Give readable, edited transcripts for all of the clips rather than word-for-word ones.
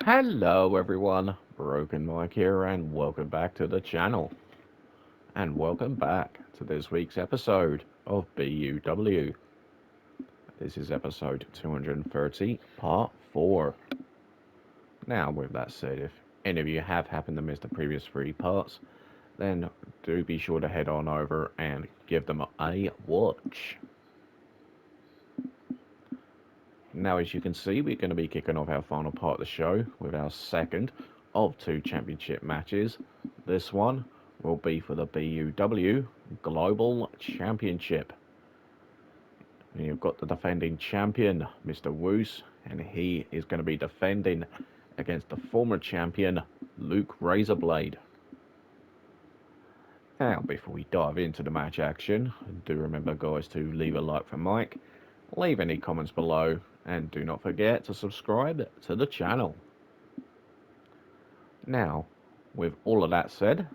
Hello everyone, Broken Mike here and welcome back to the channel. And welcome back to this week's episode of BUW. This is episode 230, part 4. Now with that said, if any of you have happened to miss the previous 3 parts, then do be sure to head on over and give them a watch. Now as you can see, we're going to be kicking off our final part of the show with our second of 2 championship matches. This one will be for the BUW Global Championship. And you've got the defending champion, Mr. Woose, and he is going to be defending against the former champion, Luke Razorblade. Now, before we dive into the match action, do remember guys to leave a like for Mike, leave any comments below, and do not forget to subscribe to the channel. Now, with all of that said,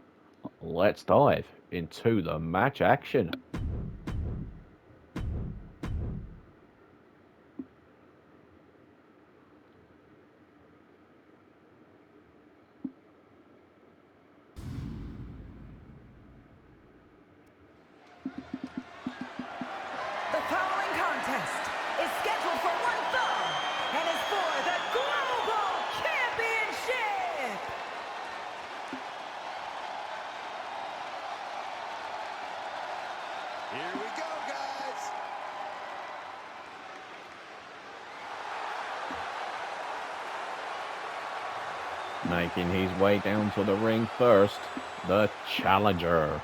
let's dive into the match action. The following contest is scheduled for one fall and is for the Global Championship. Here we go, guys. Making his way down to the ring first, the challenger,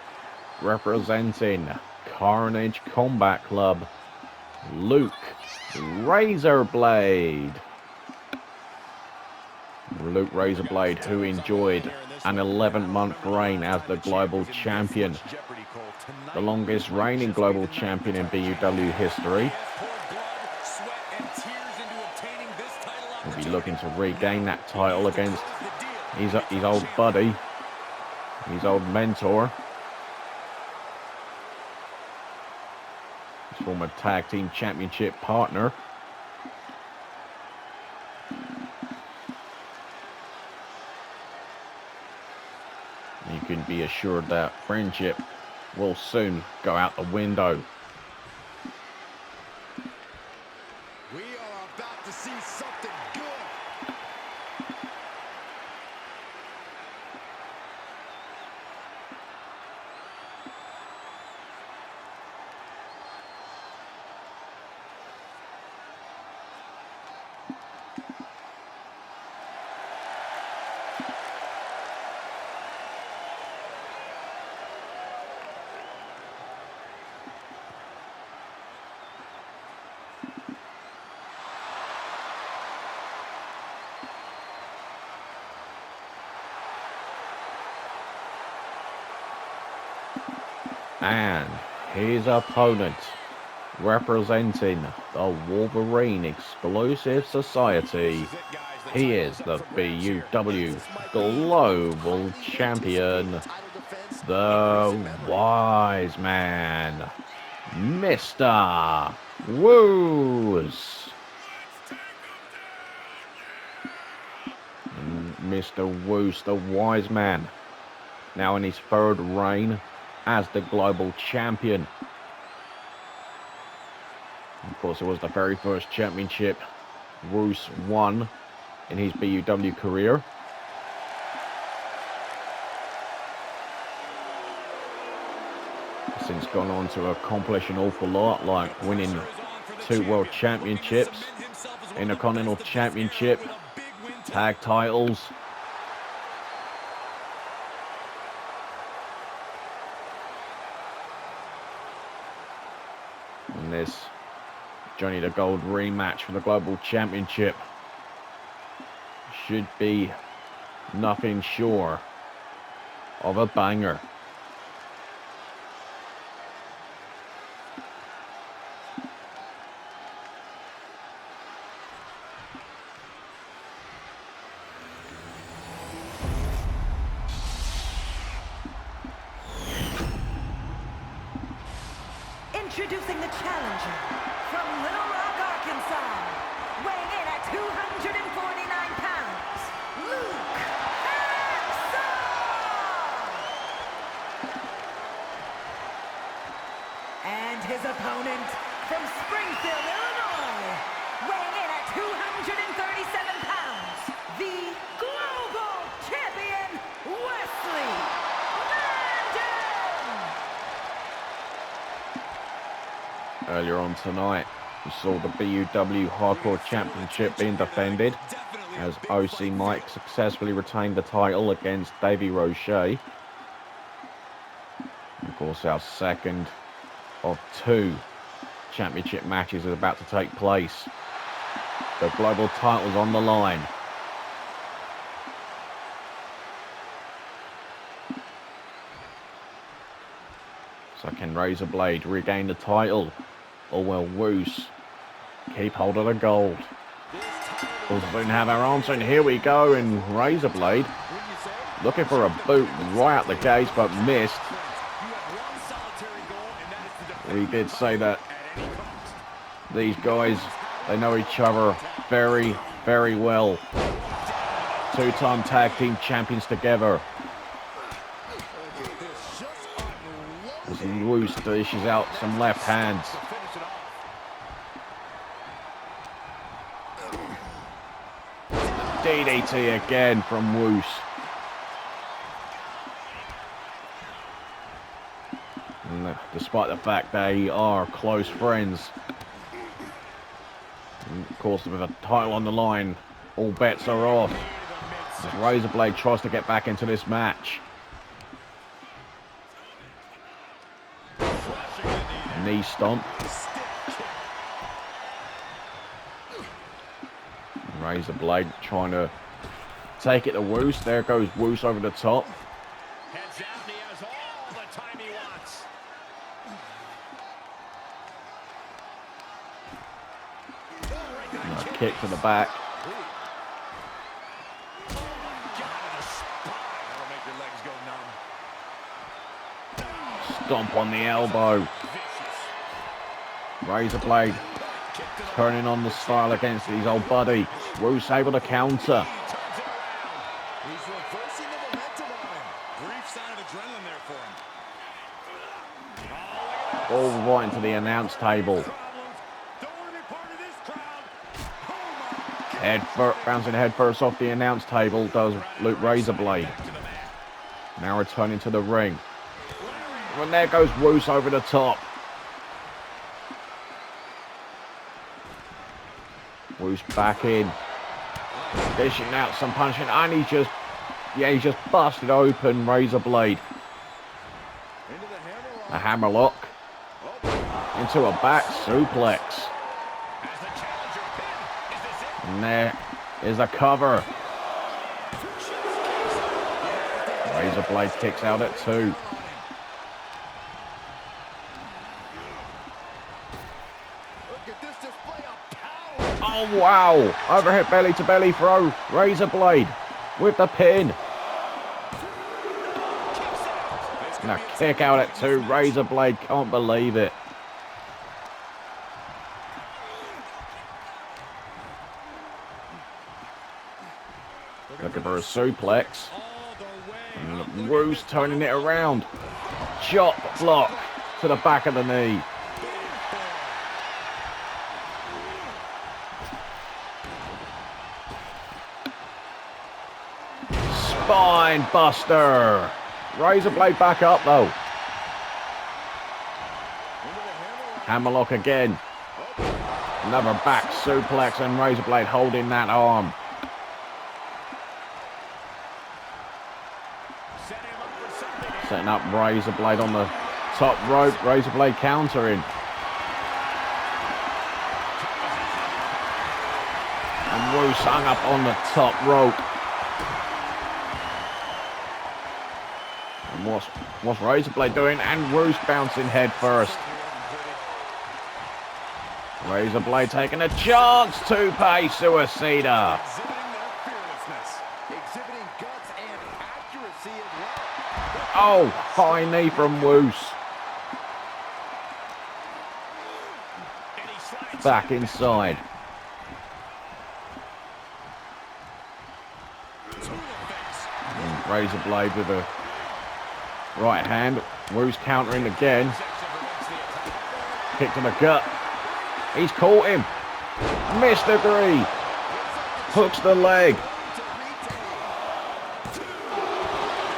representing Carnage Combat Club, Luke Razorblade. Luke Razorblade, who enjoyed an 11-month reign as the global champion, the longest reigning global champion in BUW history. He'll be looking to regain that title against his old buddy, his old mentor, his former tag team championship partner. You can be assured that friendship will soon go out the window. We are about to see something good. And his opponent, representing the Wolverine Exclusive Society, he is the BUW Global Champion, the Wise Man, Mr. Woose. Mr. Woose, the Wise Man, now in his third reign as the global champion. Of course, it was the very first championship Woose won in his BUW career. Since gone on to accomplish an awful lot, like winning 2 world championships, Intercontinental Championship, tag titles. And this Johnny the Gold rematch for the Global Championship should be nothing short of a banger. Introducing the challenger from Little Rock, Arkansas, weighing in at 249 pounds, Earlier on tonight, we saw the BUW Hardcore Championship being defended as OC Mike successfully retained the title against Davey Roche. Of course, our second of 2 championship matches is about to take place. The global title's on the line. So can Razorblade regain the title? Or will Woose keep hold of the gold? We'll soon have our answer, and here we go. And Razorblade looking for a boot right out the gates, but missed. We did say that these guys, they know each other very, very well. 2-time tag team champions together. As Woose dishes out some left hands. DDT again from Woose. And despite the fact they are close friends, and of course with a title on the line, all bets are off. As Razorblade tries to get back into this match. Knee stomp. Razorblade trying to take it to Woose. There goes Woose over the top. Heads out, and he has all the time he wants. And a kick to the back. That'll make your legs go numb. Stomp on the elbow. Razorblade turning on the style against his old buddy. Woose able to counter. He's reversing the momentum on him. Brief sign of adrenaline there for him. All right into the announce table. Don't want to be part of this crowd. Head bouncing head first off the announce table does Luke Razorblade. Now returning to the ring. And there goes Woose over the top. Woose back in. Dishing out some punching, and he's just busted open Razorblade. A hammerlock into a back suplex. And there is a cover. Razorblade kicks out at 2. Oh wow! Overhead belly to belly throw. Razorblade with the pin. And a kick out at 2. Razorblade can't believe it. Looking for a suplex. And Woose turning it around. Chop block to the back of the knee. Spine buster. Razorblade back up though. Hammerlock again. Another back suplex, and Razorblade holding that arm. Setting up Razorblade on the top rope. Razorblade countering. And Woose hung up on the top rope. And what's Razorblade doing? And Woose bouncing head first. Razorblade taking a chance to pay Suicida. Oh, high knee from Woose. Back inside. And Razorblade with a right hand. Woose countering again. Kick to the gut. He's caught him. Mistah. Hooks the leg.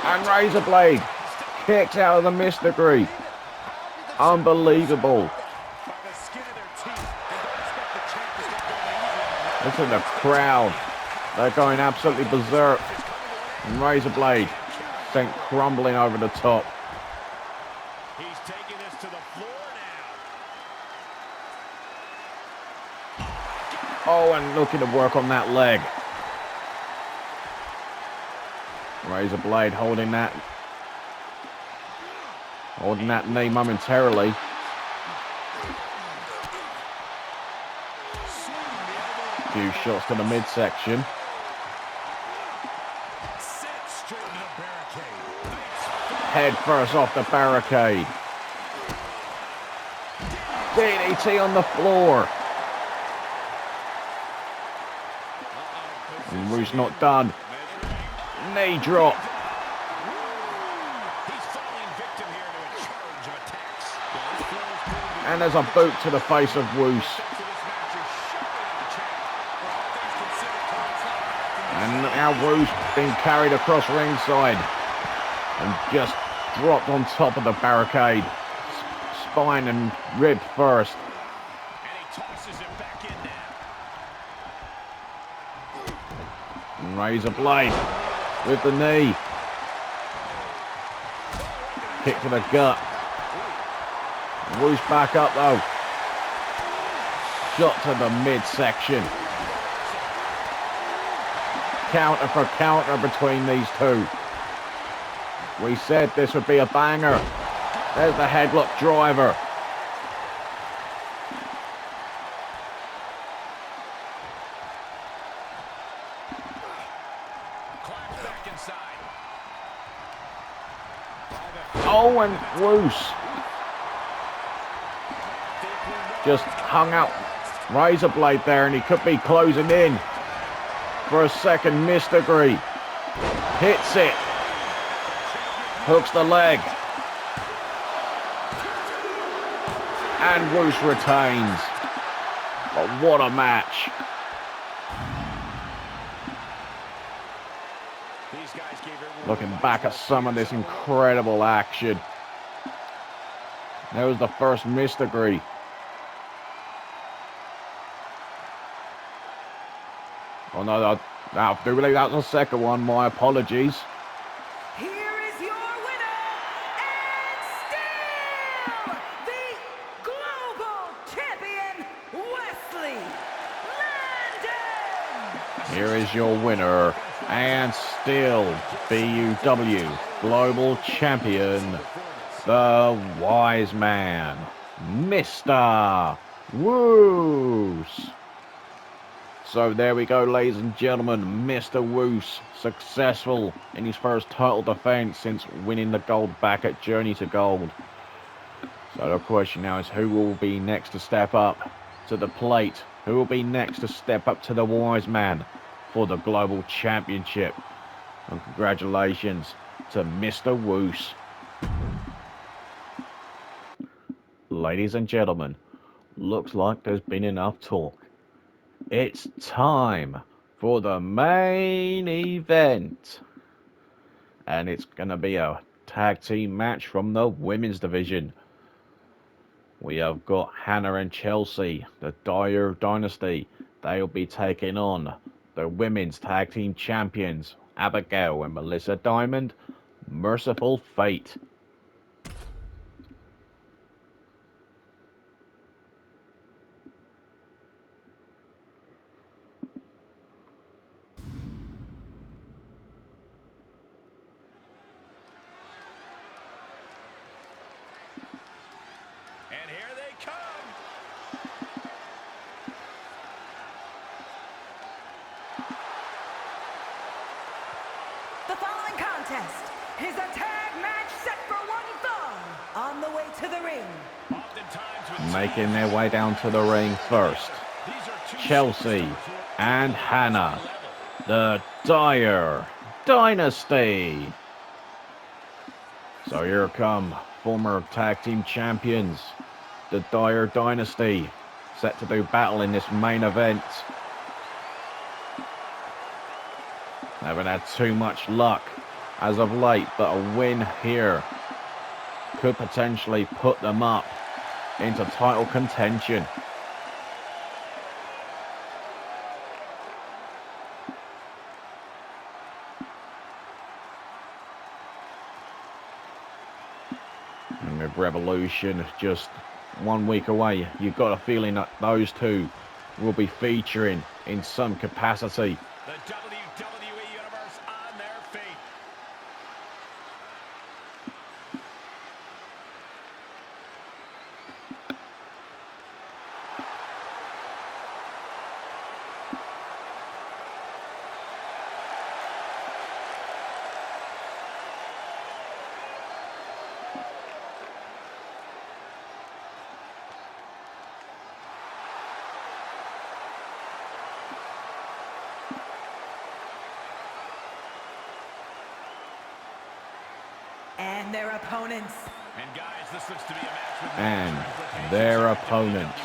And Razorblade kicks out of the Mistah. Unbelievable. Listen to the crowd. They're going absolutely berserk. And Razorblade sent crumbling over the top. He's taking this to the floor now. Oh, and looking to work on that leg. Razorblade holding that knee momentarily. Few shots to the midsection. Head first off the barricade. DDT on the floor. And Woose not done. Knee drop. And there's a boot to the face of Woose. And now Woose being carried across ringside and just dropped on top of the barricade. Spine and rib first. And he tosses it back in now. And Razorblade with the knee. Kick to the gut. Woose back up though. Shot to the midsection. Counter for counter between these two. We said this would be a banger. There's the headlock driver. Oh, and Woose just hung out Razorblade there, and he could be closing in for a second miss degree. Hits it. Hooks the leg. And Woose retains. But what a match. Looking back at some of this incredible action. There was the first miss degree. Oh no, I do believe that was the second one. My apologies. Here is your winner, and still the global champion, Wesley Landon. Here is your winner, and still BUW global champion, the wise man, Mr. Woose. So there we go, ladies and gentlemen. Mr. Woose successful in his first title defense since winning the gold back at Journey to Gold. So the question now is, who will be next to step up to the plate? Who will be next to step up to the wise man for the global championship? And congratulations to Mr. Woose. Ladies and gentlemen, looks like there's been enough talk. It's time for the main event. And it's going to be a tag team match from the women's division. We have got Hannah and Chelsea, the Dyer Dynasty. They'll be taking on the women's tag team champions, Abigail and Melissa Diamond, Mercyful Fate. And here they come. The following contest is a tag match set for one fall. On the way to the ring, Making their way down to the ring first, Chelsea and Hannah, the Dyer Dynasty. So here come former tag team champions, the Dyer Dynasty, set to do battle in this main event. Haven't had too much luck as of late, but a win here could potentially put them up into title contention. Revolution just 1 week away. You've got a feeling that those two will be featuring in some capacity. The WWE Universe on their feet. And their opponents. And guys, this looks to be a match with And their opponents,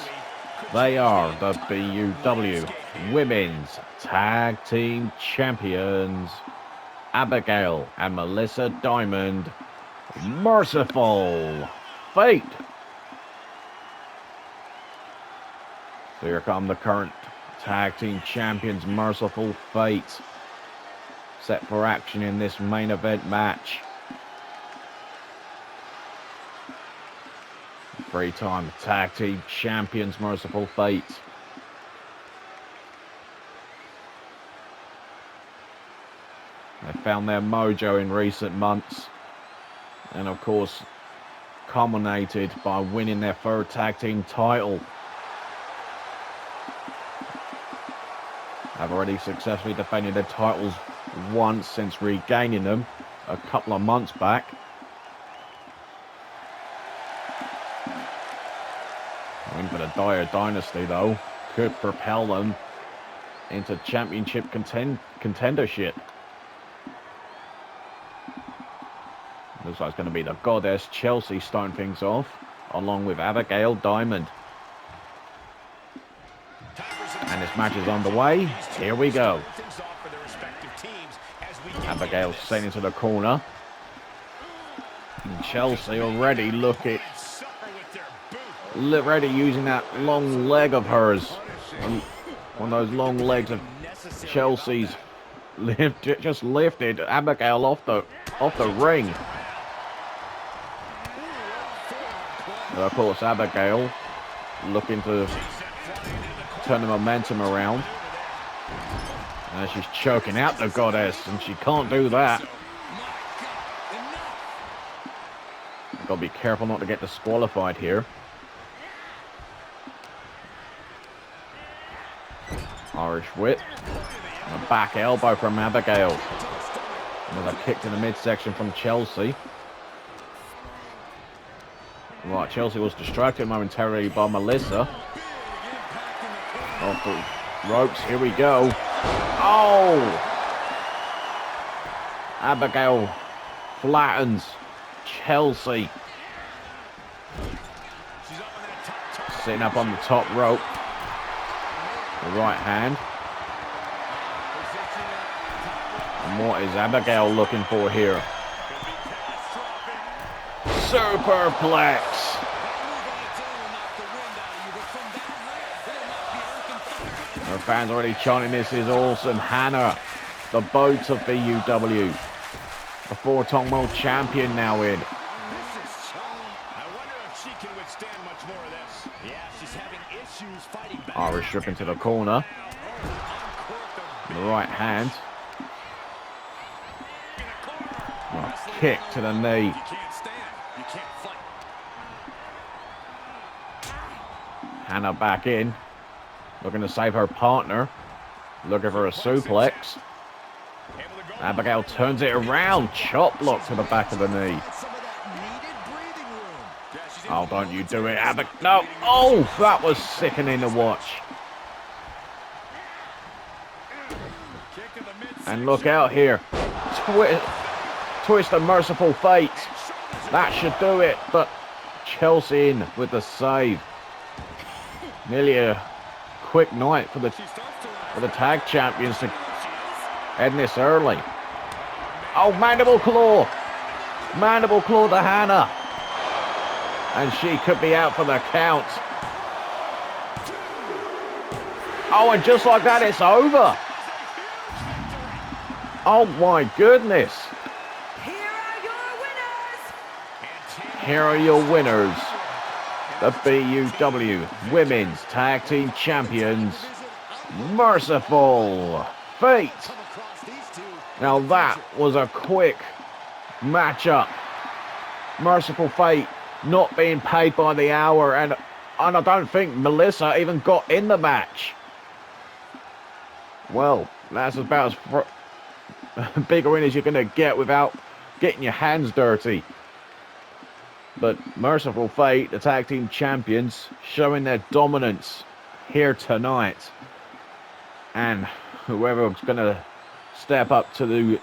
they are the BUW Women's Tag Team Champions, Abigail and Melissa Diamond, Mercyful Fate. So here come the current Tag Team Champions, Mercyful Fate, set for action in this main event match. Three-time Tag Team Champions, Mercyful Fate. They found their mojo in recent months, and of course culminated by winning their third tag team title. Have already successfully defended their titles once since regaining them a couple of months back. Win for the Dyer Dynasty, though, could propel them into championship contendership. Looks like it's going to be the Goddess Chelsea starting things off, along with Abigail Diamond. And this match is underway. Here we go. Abigail sent into the corner. And Chelsea already already using that long leg of hers. One of those long legs of Chelsea's just lifted Abigail off the ring. And of course, Abigail looking to turn the momentum around. And she's choking out the Goddess, and she can't do that. Gotta be careful not to get disqualified here. Irish whip. And a back elbow from Abigail. Another kick to the midsection from Chelsea. Right, Chelsea was distracted momentarily by Melissa. Off the ropes, here we go. Oh! Abigail flattens Chelsea. Sitting up on the top rope. The right hand. And what is Abigail looking for here? Superplex. Her fans already chanting, "This is awesome." Hannah, the boat of BUW. A four-time world champion now in. Irish strip into the corner. The right hand. Oh, kick to the knee. Hannah back in. Looking to save her partner. Looking for a suplex. Abigail turns it around. Chop block to the back of the knee. Oh, don't you do it, Abigail. No. Oh, that was sickening to watch. And look out here. Twist of Mercyful Fate. That should do it. But Chelsea in with the save. Nearly a quick night for the tag champions to end this early. Oh, mandible claw. Mandible claw to Hannah. And she could be out for the count. Oh, and just like that, it's over. Oh, my goodness. Here are your winners. here are your winners, the BUW Women's Tag Team Champions, Mercyful Fate. Now that was a quick matchup. Mercyful Fate not being paid by the hour, and I don't think Melissa even got in the match. Well, that's about as big a win as you're going to get without getting your hands dirty. But Mercyful Fate, the tag team champions, showing their dominance here tonight. And whoever's going to step up to the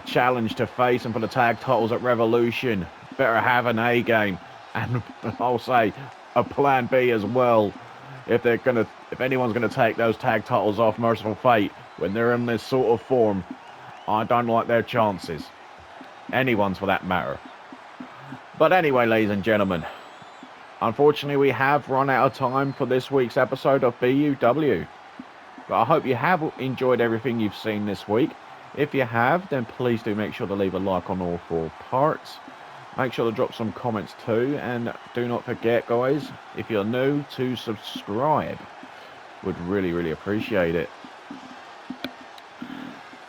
challenge to face them for the tag titles at Revolution better have an A game, and I'll say a plan B as well. If anyone's gonna take those tag titles off Mercyful Fate when they're in this sort of form, I don't like their chances. Anyone's for that matter. But anyway, ladies and gentlemen, unfortunately we have run out of time for this week's episode of BUW. But I hope you have enjoyed everything you've seen this week. If you have, then please do make sure to leave a like on all 4 parts. Make sure to drop some comments too, and do not forget, guys, if you're new, to subscribe. Would really appreciate it.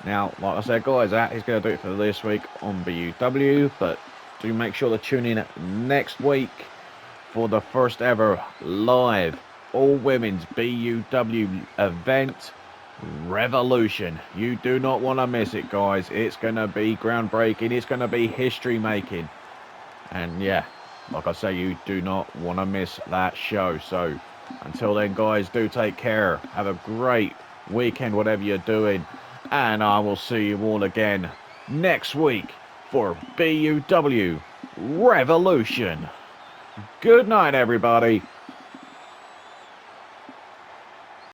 Now, like I said, guys, that is going to do it for this week on BUW, but do make sure to tune in next week for the first ever live all-women's BUW event, Revolution. You do not want to miss it, guys. It's going to be groundbreaking. It's going to be history-making. And yeah, like I say, you do not want to miss that show. So until then, guys, do take care. Have a great weekend, whatever you're doing. And I will see you all again next week for BUW Revolution. Good night, everybody.